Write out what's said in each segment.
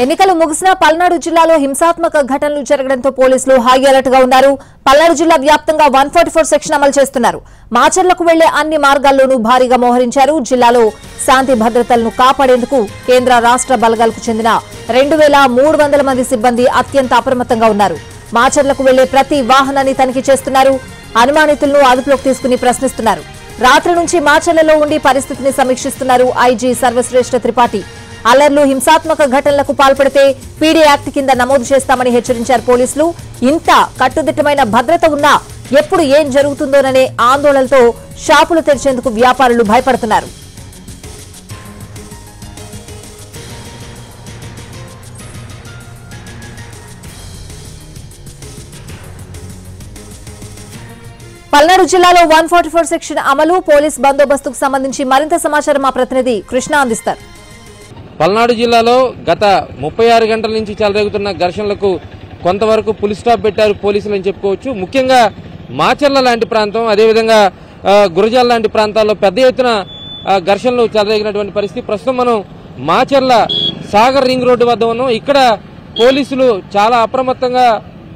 ఎన్నికలు ముగిసిన పల్నాడు జిల్లాలో హింసాత్మక ఘటనలు జరగడంతో పోలీసులు హై అలర్ట్ గా ఉన్నారు. పల్నాడు జిల్లా వ్యాప్తంగా 144 సెక్షన్ అమలు చేస్తున్నారు. మాచర్లకు వెళ్లే అన్ని మార్గాల్లోనూ భారీగా మోహరించారు. జిల్లాలో శాంతి భద్రతలను కాపాడేందుకు కేంద్ర రాష్ట్ర బలగాలకు చెందిన 2300 మంది సిబ్బంది అత్యంత అప్రమత్తంగా ఉన్నారు. మాచర్లకు వెళ్లే ప్రతి వాహనాన్ని తనిఖీ చేస్తున్నారు. అనుమానితులను అదుపులోకి తీసుకుని ప్రశ్నిస్తున్నారు. రాత్రి నుంచి మాచర్లలో ఉండి పరిస్థితిని సమీక్షిస్తున్నారు ఐజీ సర్వశ్రేష్ఠ త్రిపాఠి. అల్లర్లు హింసాత్మక ఘటనలకు పాల్పడితే పీడీ యాక్ట్ కింద నమోదు చేస్తామని హెచ్చరించారు పోలీసులు. ఇంత కట్టుదిట్టమైన భద్రత ఉన్నా ఎప్పుడు ఏం జరుగుతుందోననే ఆందోళనలతో షాపులు తెరిచేందుకు వ్యాపారులు భయపడుతున్నారు. పల్నాడు జిల్లాలో 144 సెక్షన్ అమలు, పోలీస్ బందోబస్తుకు సంబంధించి మరింత సమాచారం మా ప్రతినిధి కృష్ణ అందిస్తారు. పల్నాడు జిల్లాలో గత 36 గంటల నుంచి చెలరేగుతున్న ఘర్షణలకు కొంతవరకు పులి స్టాప్ పెట్టారు పోలీసులు అని చెప్పుకోవచ్చు. ముఖ్యంగా మాచర్ల లాంటి ప్రాంతం, అదేవిధంగా గురజాల లాంటి ప్రాంతాల్లో పెద్ద ఎత్తున ఘర్షణలు చెలరేగినటువంటి పరిస్థితి. ప్రస్తుతం మనం మాచర్ల సాగర్ రింగ్ రోడ్డు వద్ద ఉన్నాం. ఇక్కడ పోలీసులు చాలా అప్రమత్తంగా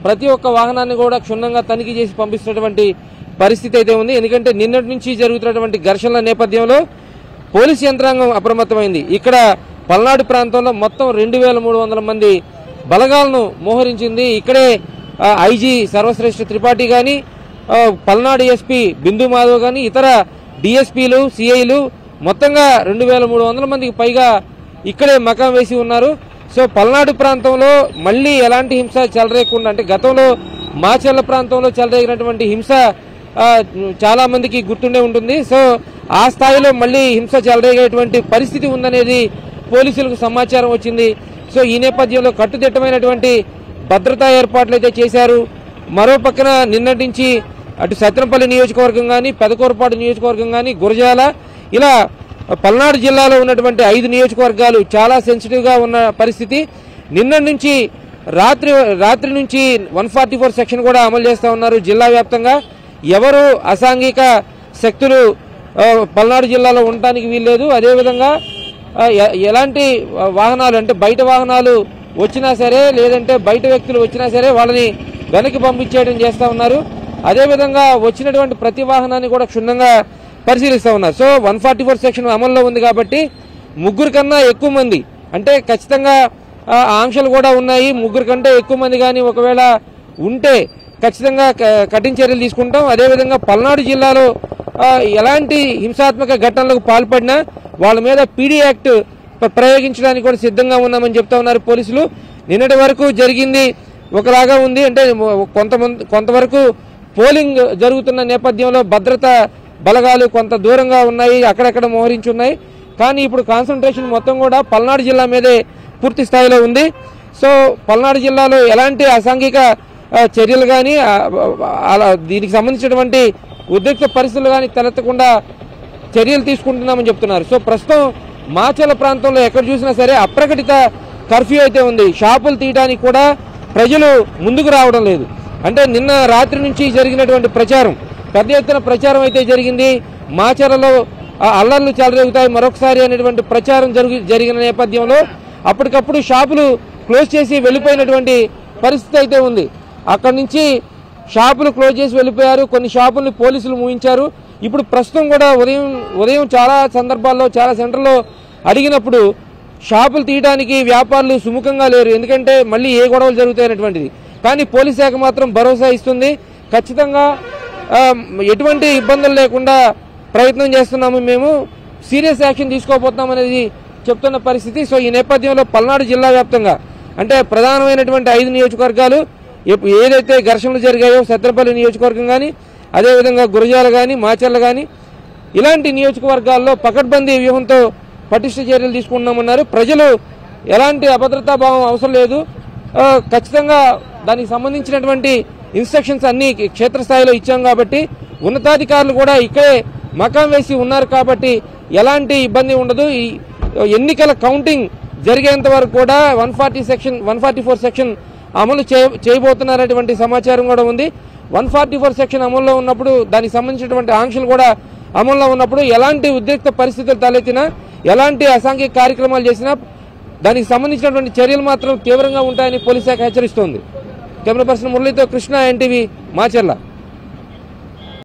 ప్రతి ఒక్క వాహనాన్ని కూడా క్షుణ్ణంగా తనిఖీ చేసి పంపిస్తున్నటువంటి పరిస్థితి అయితే ఉంది. ఎందుకంటే నిన్నటి నుంచి జరుగుతున్నటువంటి ఘర్షణల నేపథ్యంలో పోలీసు యంత్రాంగం అప్రమత్తమైంది. ఇక్కడ పల్నాడు ప్రాంతంలో మొత్తం 2300 మంది బలగాలను మోహరించింది. ఇక్కడే ఐజీ సర్వశ్రేష్ఠ త్రిపాఠి గాని, పల్నాడు ఎస్పీ బిందు మాధవ్ గాని, ఇతర డిఎస్పీలు, సిఐలు మొత్తంగా 2300 మందికి పైగా ఇక్కడే మకాం వేసి ఉన్నారు. సో పల్నాడు ప్రాంతంలో మళ్లీ ఎలాంటి హింస చెలరేయకుండా, అంటే గతంలో మాచర్ల ప్రాంతంలో చెలరేగినటువంటి హింస చాలా మందికి గుర్తుండే ఉంటుంది. సో ఆ స్థాయిలో మళ్లీ హింస చెలరేగేటువంటి పరిస్థితి ఉందనేది పోలీసులకు సమాచారం వచ్చింది. సో ఈ నేపథ్యంలో కట్టుదిట్టమైనటువంటి భద్రతా ఏర్పాట్లు అయితే చేశారు. మరో పక్కన నిన్నటి నుంచి అటు సత్రంపల్లి నియోజకవర్గం కానీ, పెదకూరపాడు నియోజకవర్గం కానీ, గురజాల, ఇలా పల్నాడు జిల్లాలో ఉన్నటువంటి 5 నియోజకవర్గాలు చాలా సెన్సిటివ్ గా ఉన్న పరిస్థితి. నిన్నటి నుంచి రాత్రి నుంచి 144 సెక్షన్ కూడా అమలు చేస్తా ఉన్నారు జిల్లా వ్యాప్తంగా. ఎవరు అసాంఘిక శక్తులు పల్నాడు జిల్లాలో ఉండటానికి వీల్లేదు. అదేవిధంగా ఎలాంటి వాహనాలు, అంటే బయట వాహనాలు వచ్చినా సరే, లేదంటే బయట వ్యక్తులు వచ్చినా సరే వాళ్ళని వెనక్కి పంపించేయడం చేస్తా ఉన్నారు. అదేవిధంగా వచ్చినటువంటి ప్రతి వాహనాన్ని కూడా క్షుణ్ణంగా పరిశీలిస్తా ఉన్నారు. సో 144 సెక్షన్ అమల్లో ఉంది కాబట్టి 3 కన్నా ఎక్కువ మంది, అంటే ఖచ్చితంగా ఆంక్షలు కూడా ఉన్నాయి. 3 కంటే ఎక్కువ మంది కానీ ఒకవేళ ఉంటే ఖచ్చితంగా కఠిన చర్యలు తీసుకుంటాం. అదేవిధంగా పల్నాడు జిల్లాలో ఎలాంటి హింసాత్మక ఘటనలకు పాల్పడినా వాళ్ళ మీద పీడీ యాక్ట్ ప్రయోగించడానికి కూడా సిద్ధంగా ఉన్నామని చెప్తా ఉన్నారు పోలీసులు. నిన్నటి వరకు జరిగింది ఒకలాగా ఉంది, అంటే కొంతవరకు పోలింగ్ జరుగుతున్న నేపథ్యంలో భద్రతా బలగాలు కొంత దూరంగా ఉన్నాయి, అక్కడక్కడ మోహరించి ఉన్నాయి. కానీ ఇప్పుడు కాన్సన్ట్రేషన్ మొత్తం కూడా పల్నాడు జిల్లా మీదే పూర్తి స్థాయిలో ఉంది. సో పల్నాడు జిల్లాలో ఎలాంటి అసాంఘిక చర్యలు కానీ, అలా దీనికి సంబంధించినటువంటి ఉద్రిక్త పరిస్థితులు కానీ తలెత్తకుండా చర్యలు తీసుకుంటున్నామని చెప్తున్నారు. సో ప్రస్తుతం మాచర్ల ప్రాంతంలో ఎక్కడ చూసినా సరే అప్రకటిత కర్ఫ్యూ అయితే ఉంది. షాపులు తీయడానికి కూడా ప్రజలు ముందుకు రావడం లేదు. అంటే నిన్న రాత్రి నుంచి జరిగినటువంటి ప్రచారం, పెద్ద ఎత్తున ప్రచారం అయితే జరిగింది. మాచర్లలో అల్లర్లు చెలరేగుతాయి మరొకసారి అనేటువంటి ప్రచారం జరిగిన నేపథ్యంలో అప్పటికప్పుడు షాపులు క్లోజ్ చేసి వెళ్లిపోయినటువంటి పరిస్థితి అయితే ఉంది. అక్కడి నుంచి షాపులు క్లోజ్ చేసి వెళ్లిపోయారు. కొన్ని షాపుల్ని పోలీసులు మూయించారు. ఇప్పుడు ప్రస్తుతం కూడా ఉదయం చాలా సందర్భాల్లో, చాలా సెంటర్లో అడిగినప్పుడు షాపులు తీయడానికి వ్యాపారులు సుముఖంగా లేరు. ఎందుకంటే మళ్ళీ ఏ గొడవలు జరుగుతాయనేటువంటిది. కానీ పోలీస్ శాఖ మాత్రం భరోసా ఇస్తుంది. ఖచ్చితంగా ఎటువంటి ఇబ్బందులు లేకుండా ప్రయత్నం చేస్తున్నాము, మేము సీరియస్ యాక్షన్ తీసుకోబోతున్నామనేది చెప్తున్న పరిస్థితి. సో ఈ నేపథ్యంలో పల్నాడు జిల్లా వ్యాప్తంగా, అంటే ప్రధానమైనటువంటి 5 నియోజకవర్గాలు ఏదైతే ఘర్షణలు జరిగాయో, సత్రపల్లి నియోజకవర్గం కానీ, అదేవిధంగా గురజాల కానీ, మాచర్ల కానీ, ఇలాంటి నియోజకవర్గాల్లో పకడ్బందీ వ్యూహంతో పటిష్ట చర్యలు తీసుకుంటున్నామన్నారు. ప్రజలు ఎలాంటి అభద్రతా భావం అవసరం లేదు. ఖచ్చితంగా దానికి సంబంధించినటువంటి ఇన్స్ట్రక్షన్స్ అన్ని క్షేత్రస్థాయిలో ఇచ్చాం కాబట్టి, ఉన్నతాధికారులు కూడా ఇక్కడే మకాం వేసి ఉన్నారు కాబట్టి ఎలాంటి ఇబ్బంది ఉండదు. ఈ ఎన్నికల కౌంటింగ్ జరిగేంత వరకు కూడా 144 సెక్షన్ అమలు చేయబోతున్నారనేటువంటి సమాచారం కూడా ఉంది. 144 సెక్షన్ అమల్లో ఉన్నప్పుడు దానికి సంబంధించినటువంటి ఆంక్షలు కూడా అమల్లో ఉన్నప్పుడు ఎలాంటి ఉద్రిక్త పరిస్థితులు తలెత్తినా, ఎలాంటి అసాంఘిక కార్యక్రమాలు చేసినా దానికి సంబంధించినటువంటి చర్యలు మాత్రం తీవ్రంగా ఉంటాయని పోలీస్ శాఖ హెచ్చరిస్తోంది. కెమెరా పర్సన్ మురళితో కృష్ణ, ఎన్టీవీ, మాచర్ల.